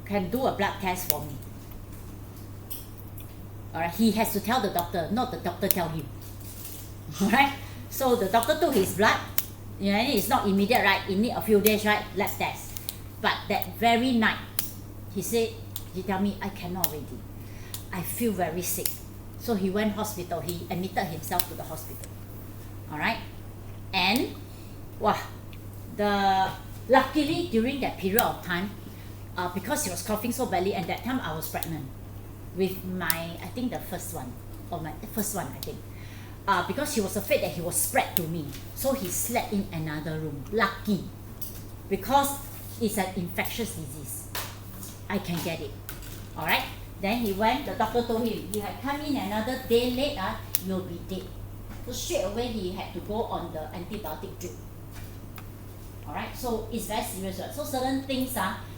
can do a blood test for me. Alright, he has to tell the doctor, not the doctor tell him. Alright, so the doctor took his blood. You know, it's not immediate, right? It need a few days, right? Lab test. But that very night, he tell me, I cannot already. I feel very sick. So he went hospital. He admitted himself to the hospital. Alright, and luckily during that period of time, because he was coughing so badly, and that time I was pregnant with my, I think the first one, I think. Because he was afraid that he was spread to me, so he slept in another room. Lucky, because it's an infectious disease. I can get it. Alright, then he went, the doctor told him, you have come in another day late, you'll be dead. So straight away he had to go on the antibiotic drip. Alright, so it's very serious. So certain things,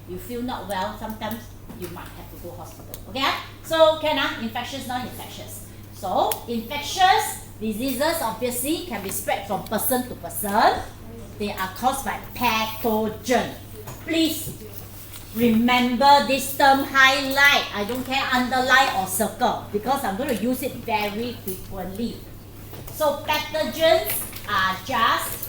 you feel not well, sometimes you might have to go hospital. Okay? So can infectious, non-infectious. So infectious diseases obviously can be spread from person to person. They are caused by pathogen. Please remember this term, highlight. I don't care, underline or circle, because I'm going to use it very frequently. So pathogens are just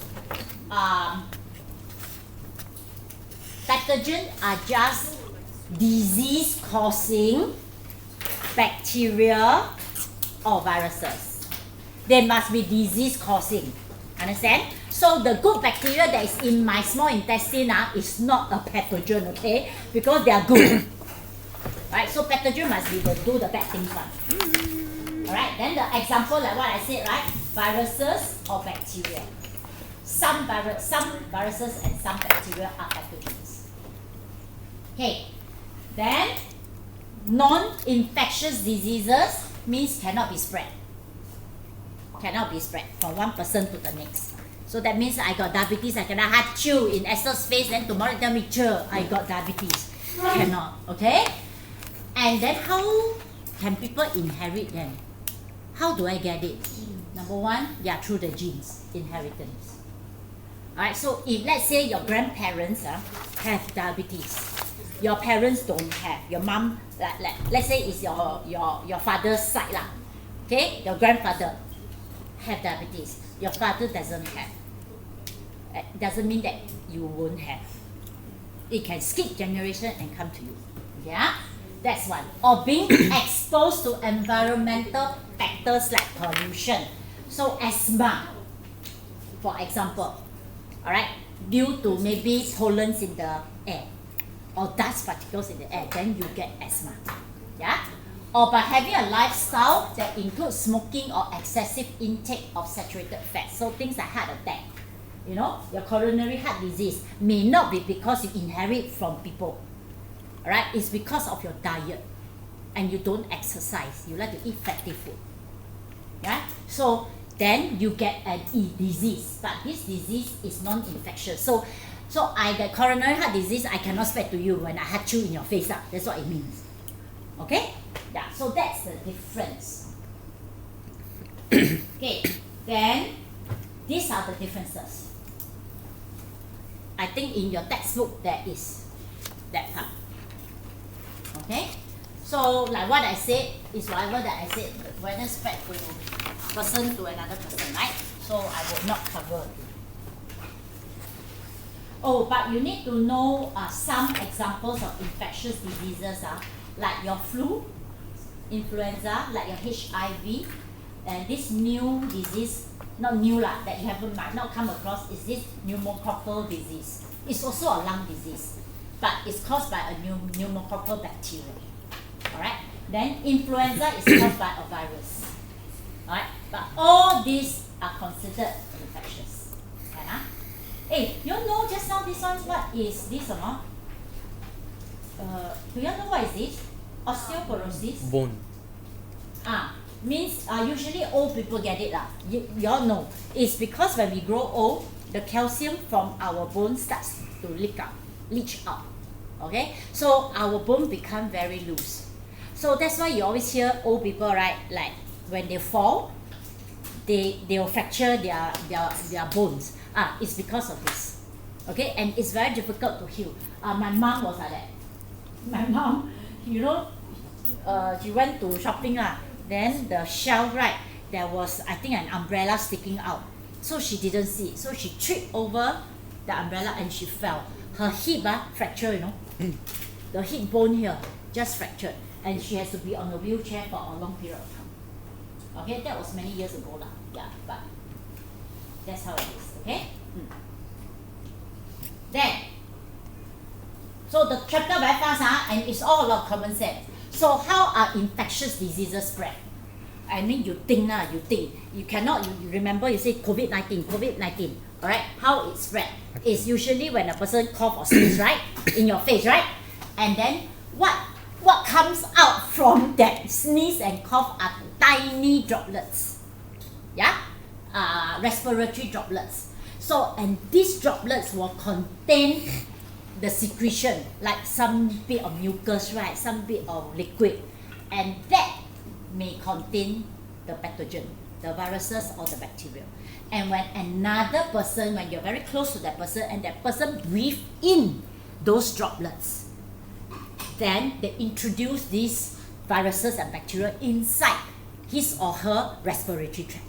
disease-causing bacteria or viruses. They must be disease-causing. Understand? So the good bacteria that is in my small intestine is not a pathogen, okay? Because they are good. Right? So pathogen must be do the bad things one. Alright, then the example like what I said, right? Viruses or bacteria. Some viruses and some bacteria are pathogens. Okay, then non-infectious diseases means cannot be spread. Cannot be spread from one person to the next. So that means I got diabetes, I cannot achoo in Esther's face, then tomorrow tell me, I got diabetes. Cannot, okay? And then how can people inherit them? How do I get it? Number one, through the genes, inheritance. Alright, so if let's say your grandparents have diabetes, your parents don't have, your mom, let's say it's your father's side okay, your grandfather have diabetes, your father doesn't have. It doesn't mean that you won't have. It can skip generation and come to you. Yeah, that's one. Or being exposed to environmental factors like pollution. So asthma, for example, alright, due to maybe pollens in the air or dust particles in the air, then you get asthma. Yeah? Or by having a lifestyle that includes smoking or excessive intake of saturated fat. So things like heart attack, your coronary heart disease may not be because you inherit from people. Alright? It's because of your diet and you don't exercise. You like to eat fatty food. Yeah? So then you get a disease, but this disease is non-infectious. So I get coronary heart disease, I cannot spread to you when I achoo in your face. That's what it means. Okay? Yeah, so that's the difference. Okay, then these are the differences. I think in your textbook there is that part. Okay? So like what I said is whatever that I said, whether spread to person to another person, right? So I will not cover. Oh, but you need to know some examples of infectious diseases, like your flu, influenza, like your HIV, and this new disease, not new that you might not come across, is this pneumococcal disease. It's also a lung disease, but it's caused by a pneumococcal bacteria. Alright? Then influenza is caused by a virus. Alright? But all these are considered infectious. Hey, you know just now this one, what is this or not? Do you know what is this? Osteoporosis? Bone. Means usually old people get it. You all know. It's because when we grow old, the calcium from our bone starts to leach out. Okay? So our bone become very loose. So that's why you always hear old people, right? Like when they fall, they will fracture their bones. It's because of this. Okay? And it's very difficult to heal. My mom was like that. my mom, you know, she went to shopping lah. Then the shelf, right, there was, I think, an umbrella sticking out. So she didn't see it. So she tripped over the umbrella and she fell. Her hip fractured, you know. The hip bone here just fractured. And she has to be on a wheelchair for a long period of time. Okay, that was many years ago lah. Yeah, but that's how it is. Okay. Then, so the chapter very fast and it's all about common sense. So how are infectious diseases spread? I mean, you think. You cannot, you remember you say COVID-19, alright? How it spread? It's usually when a person cough or sneeze, right? In your face, right? And then what comes out from that sneeze and cough are tiny droplets. Yeah? Respiratory droplets. So, and these droplets will contain the secretion, like some bit of mucus, right? Some bit of liquid. And that may contain the pathogen, the viruses or the bacteria. And when another person, when you're very close to that person and that person breathe in those droplets, then they introduce these viruses and bacteria inside his or her respiratory tract.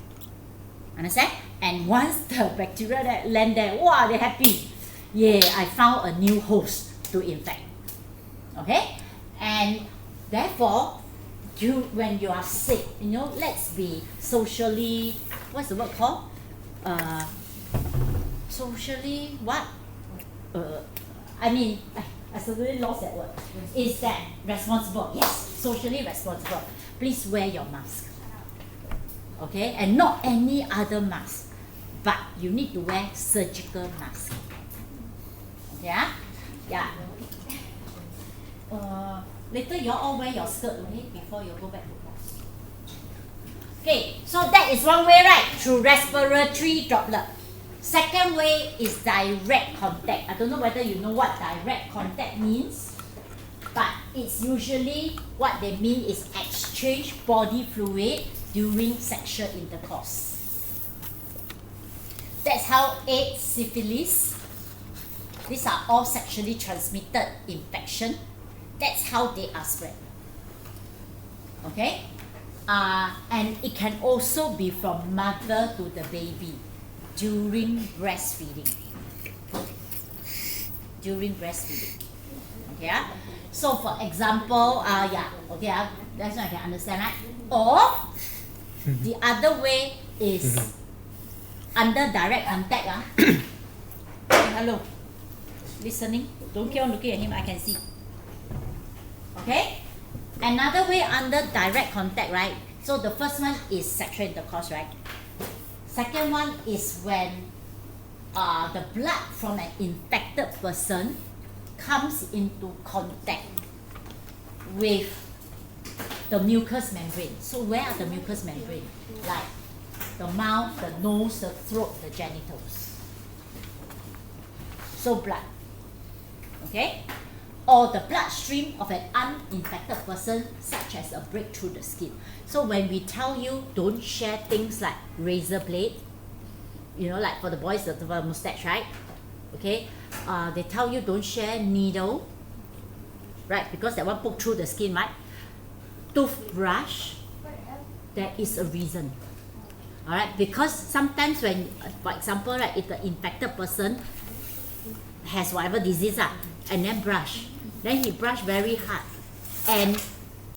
Understand? And once the bacteria that land there, wow, they're happy. Yeah, I found a new host to infect. Okay? And therefore, when you are sick, let's be socially, what's the word called? Socially what? I suddenly lost that word. Is that responsible? Yes, socially responsible. Please wear your mask. Okay, and not any other mask, but you need to wear surgical mask. Yeah. Later you all wear your skirt, okay, before you go back to class. Okay, so that is one way, right? Through respiratory droplet. Second way is direct contact. I don't know whether you know what direct contact means, but it's usually what they mean is exchange body fluid during sexual intercourse. That's how AIDS, syphilis, these are all sexually transmitted infection. That's how they are spread. Okay? And it can also be from mother to the baby during breastfeeding. Okay? So for example, that's what I can understand, right? Or the other way is under direct contact. Hello. Listening. Don't keep on looking at him, I can see. Okay? Another way under direct contact, right? So the first one is sexual intercourse, right? Second one is when the blood from an infected person comes into contact with the mucous membrane. So where are the mucous membrane? Like the mouth, the nose, the throat, the genitals. So blood. Okay? Or the bloodstream of an uninfected person, such as a break through the skin. So when we tell you don't share things like razor blade, like for the boys, the mustache, right? Okay, they tell you don't share needle, right? Because that one poke through the skin, right? Toothbrush, there is a reason. All right, because sometimes when, for example, right, if the infected person has whatever disease, and then brush, then he brush very hard, and